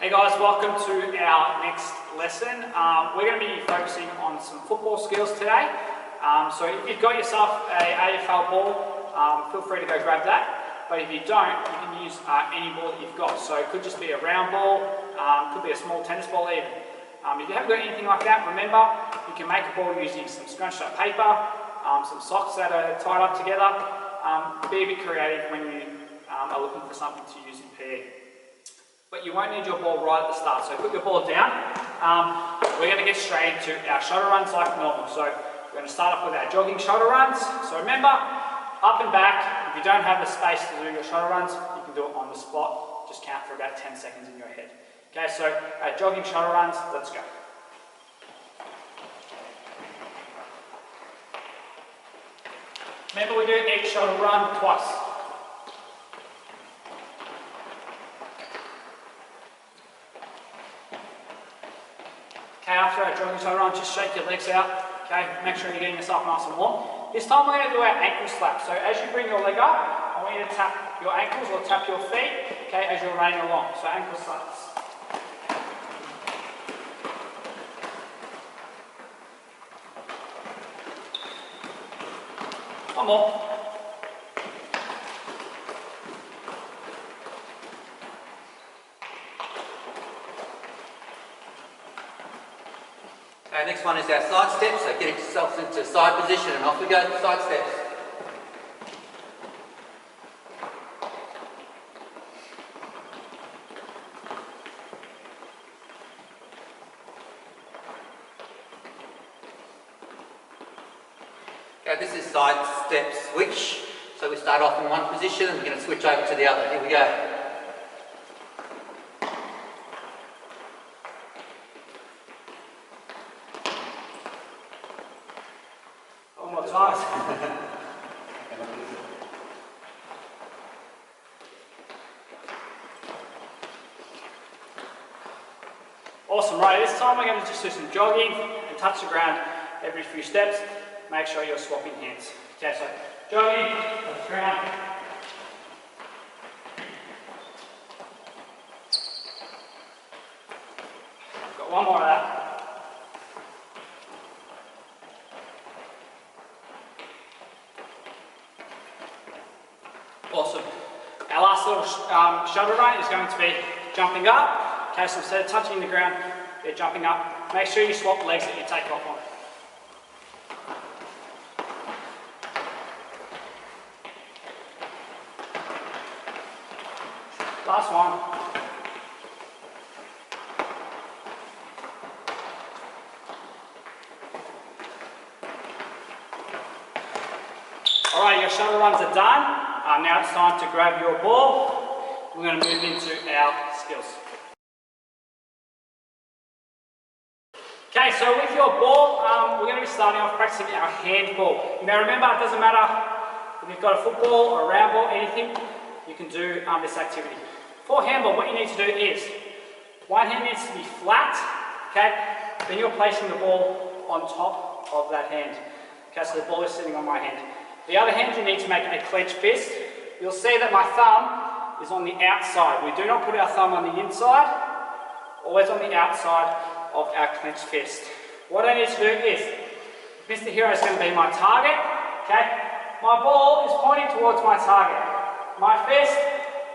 Hey guys, welcome to our next lesson. We're going to be focusing on some football skills today. So if you've got yourself a AFL ball, feel free to go grab that. But if you don't, you can use any ball that you've got. So it could just be a round ball, could be a small tennis ball even. If you haven't got anything like that, remember, you can make a ball using some scrunched up paper, some socks that are tied up together. Be a bit creative when you are looking for something to use in PE. But you won't need your ball right at the start, so put your ball down. We're going to get straight into our shoulder runs like normal. So we're going to start off with our jogging shoulder runs. So remember, up and back. If you don't have the space to do your shoulder runs, you can do it on the spot. Just count for about 10 seconds in your head. Okay, so our jogging shoulder runs, let's go. Remember, we do each shoulder run twice. Okay, after our jogging shoulder run, just shake your legs out. Okay, make sure you're getting yourself nice and warm. This time we're going to do our ankle slap. So as you bring your leg up, I want you to tap your ankles or tap your feet, okay, as you're running along. So ankle slaps. One more. Okay, next one is our side steps, so get yourself into side position and off we go, side steps. Okay, this is side step switch, so we start off in one position and we're going to switch over to the other. Here we go. Awesome, right, this time we're going to just do some jogging and touch the ground every few steps. Make sure you're swapping hands. Okay, so jogging, touch the ground. Got one more of that. Awesome. Our last little shoulder run is going to be jumping up. Okay, so instead of touching the ground, you're jumping up. Make sure you swap the legs that you take off on. Last one. Alright, your shoulder runs are done. Now it's time to grab your ball. We're going to move into our skills. Okay, so with your ball, we're going to be starting off practicing our handball. Now remember, it doesn't matter if you've got a football or a round ball, anything, you can do this activity. For handball, what you need to do is, one hand needs to be flat, okay, then you're placing the ball on top of that hand. Okay, so the ball is sitting on my hand. The other hand, you need to make a clenched fist. You'll see that my thumb is on the outside. We do not put our thumb on the inside, always on the outside of our clenched fist. What I need to do is, Mr. Hero is going to be my target, okay? My ball is pointing towards my target. My fist,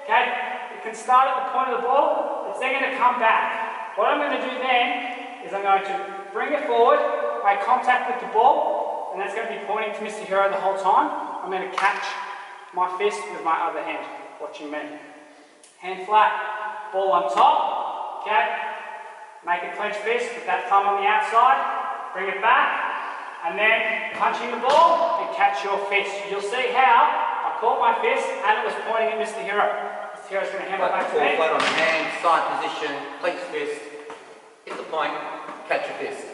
okay, it can start at the point of the ball, it's then going to come back. What I'm going to do then is I'm going to bring it forward, make contact with the ball, and that's going to be pointing to Mr. Hero the whole time. I'm going to catch my fist with my other hand, watching me. Hand flat, ball on top, okay? Make a clenched fist with that thumb on the outside, bring it back, and then punching the ball and catch your fist. You'll see how I caught my fist and it was pointing at Mr. Hero. Mr. Hero's going to hand it back to me. Flat on the hand, side position, clenched fist, hit the point, catch your fist.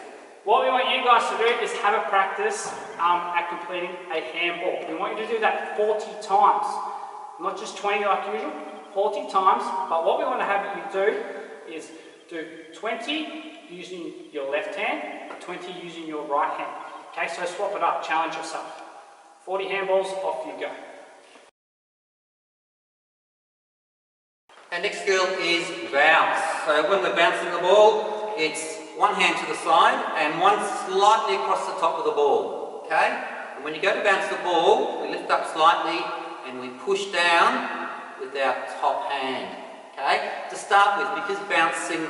What we want you guys to do is have a practice at completing a handball. We want you to do that 40 times. Not just 20 like usual, 40 times. But what we want to have you do is do 20 using your left hand, 20 using your right hand. Okay, so swap it up, challenge yourself. 40 handballs, off you go. Our next skill is bounce. So when we're bouncing the ball, it's one hand to the side and one slightly across the top of the ball, okay? And when you go to bounce the ball, we lift up slightly and we push down with our top hand, okay? To start with, because bouncing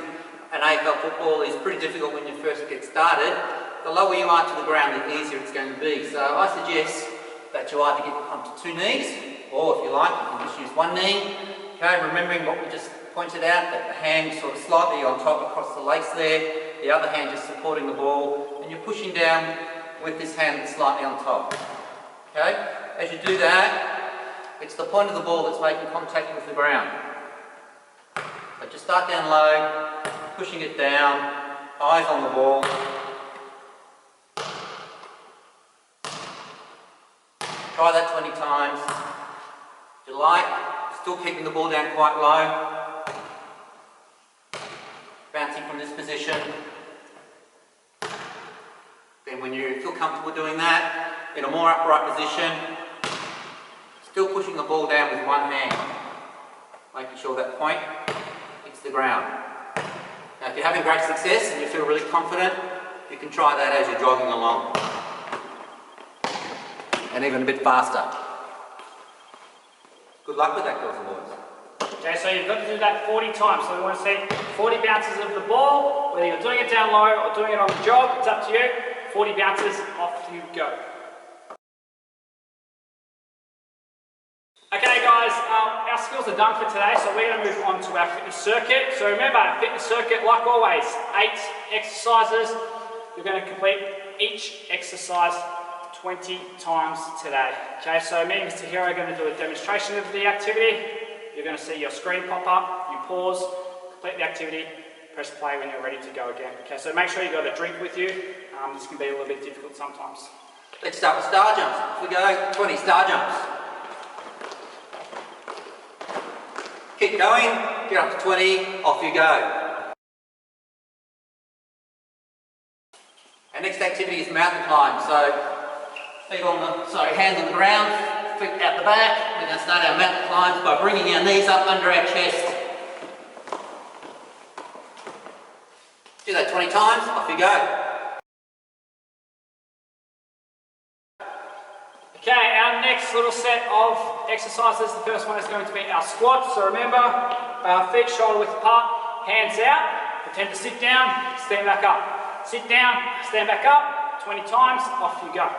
an AFL football is pretty difficult when you first get started, the lower you are to the ground, the easier it's going to be. So I suggest that you either get onto 2 knees, or if you like, you can just use 1 knee, okay? Remembering what we just pointed out, that the hand sort of slightly on top across the lace there, the other hand just supporting the ball, and you're pushing down with this hand slightly on top. Okay? As you do that, it's the point of the ball that's making contact with the ground. So just start down low, pushing it down, eyes on the ball. Try that 20 times. If you like, still keeping the ball down quite low. Bouncing from this position. Then when you feel comfortable doing that, in a more upright position, still pushing the ball down with 1 hand, making sure that point hits the ground. Now if you're having great success and you feel really confident, you can try that as you're jogging along. And even a bit faster. Good luck with that, girls and boys. Okay, so you've got to do that 40 times. So we want to see 40 bounces of the ball, whether you're doing it down low or doing it on the jog, it's up to you. 40 bounces, off you go. Okay guys, our skills are done for today, so we're going to move on to our fitness circuit. So remember, our fitness circuit, like always, 8 exercises. You're going to complete each exercise 20 times today. Okay, so me and Mr. Hero are going to do a demonstration of the activity. You're going to see your screen pop up, you pause, complete the activity, press play when you're ready to go again. Okay, so make sure you've got a drink with you. This can be a little bit difficult sometimes. Let's start with star jumps. If we go 20 star jumps. Keep going, get up to 20, off you go. Our next activity is mountain climb. So hands on the ground, feet out the back. We're going to start our mountain climbs by bringing our knees up under our chest. Do that 20 times, off you go. Okay, our next little set of exercises, the first one is going to be our squats. So remember, feet shoulder width apart, hands out, pretend to sit down, stand back up. Sit down, stand back up, 20 times, off you go.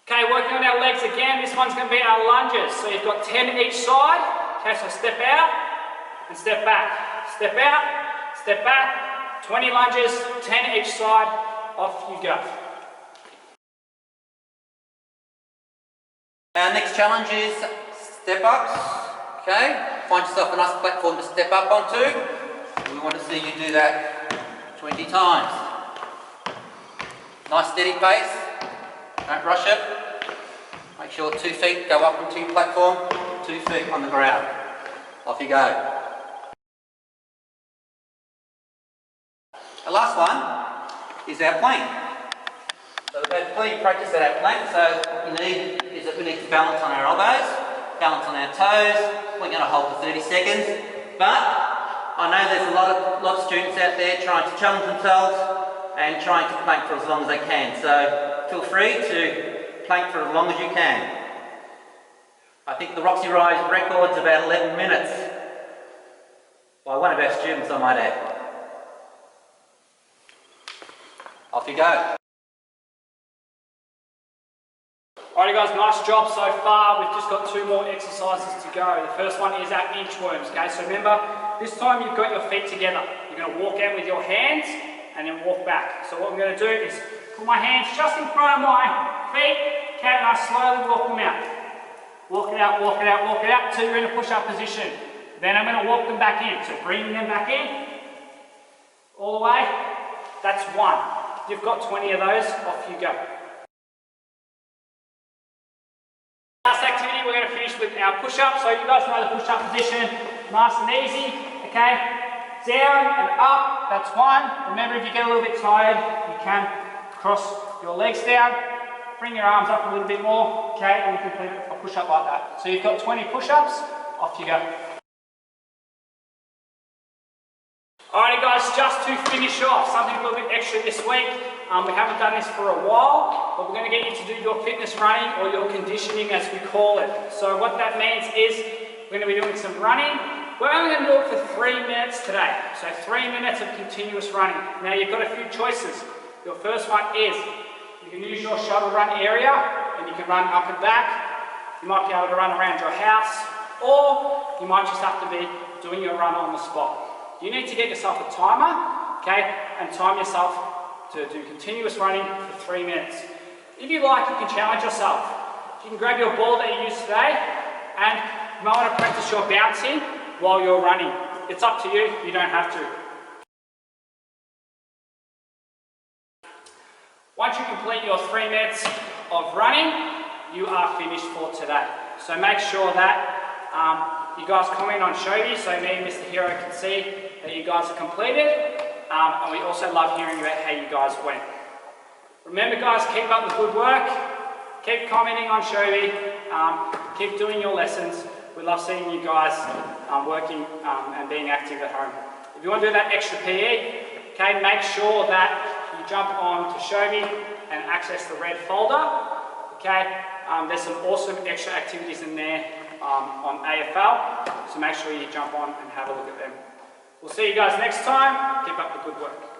Okay, working on our legs again, this one's going to be our lunges. So you've got 10 each side. Okay, so step out and step back. Step out, step back, 20 lunges, 10 each side, off you go. Our next challenge is step ups. Okay, find yourself a nice platform to step up onto. We want to see you do that 20 times. Nice steady pace. Don't rush it. Make sure 2 feet go up onto your platform, 2 feet on the ground. Off you go. The last one is our plank. So we've had plenty of practice at our plank, so what we need is that we need to balance on our elbows, balance on our toes. We're going to hold for 30 seconds, but I know there's a lot of students out there trying to challenge themselves and trying to plank for as long as they can. So feel free to plank for as long as you can. I think the Roxy Rise record's about 11 minutes by one of our students, I might add. Off you go. Alrighty guys, nice job so far. We've just got 2 more exercises to go. The first one is our inchworms, okay? So remember, this time you've got your feet together. You're going to walk out with your hands and then walk back. So what I'm going to do is put my hands just in front of my feet, okay, and I slowly walk them out. Walk it out, walk it out, walk it out until you're in a push-up position. Then I'm going to walk them back in. So bringing them back in, all the way, that's 1. You've got 20 of those, off you go. Last activity, we're going to finish with our push-up. So you guys know the push-up position, nice and easy, okay? Down and up, that's 1. Remember, if you get a little bit tired, you can cross your legs down, bring your arms up a little bit more, okay, and you complete a push-up like that. So you've got 20 push-ups, off you go. Alrighty guys, just to finish off, something a little bit extra this week. We haven't done this for a while, but we're going to get you to do your fitness running or your conditioning as we call it. So what that means is we're going to be doing some running. We're only going to do it for 3 minutes today. So 3 minutes of continuous running. Now you've got a few choices. Your first one is you can use your shuttle run area and you can run up and back. You might be able to run around your house, or you might just have to be doing your run on the spot. You need to get yourself a timer, okay, and time yourself to do continuous running for 3 minutes. If you like, you can challenge yourself. You can grab your ball that you used today and you might want to practice your bouncing while you're running. It's up to you, you don't have to. Once you complete your 3 minutes of running, you are finished for today. So make sure that you guys comment on Shobi so me and Mr. Hero can see that you guys are completed. And we also love hearing about how you guys went. Remember guys, keep up the good work. Keep commenting on Shobi. Keep doing your lessons. We love seeing you guys working and being active at home. If you want to do that extra PE, okay, make sure that you jump on to Shobi and access the red folder. Okay, there's some awesome extra activities in there on AFL, so make sure you jump on and have a look at them. We'll see you guys next time. Keep up the good work.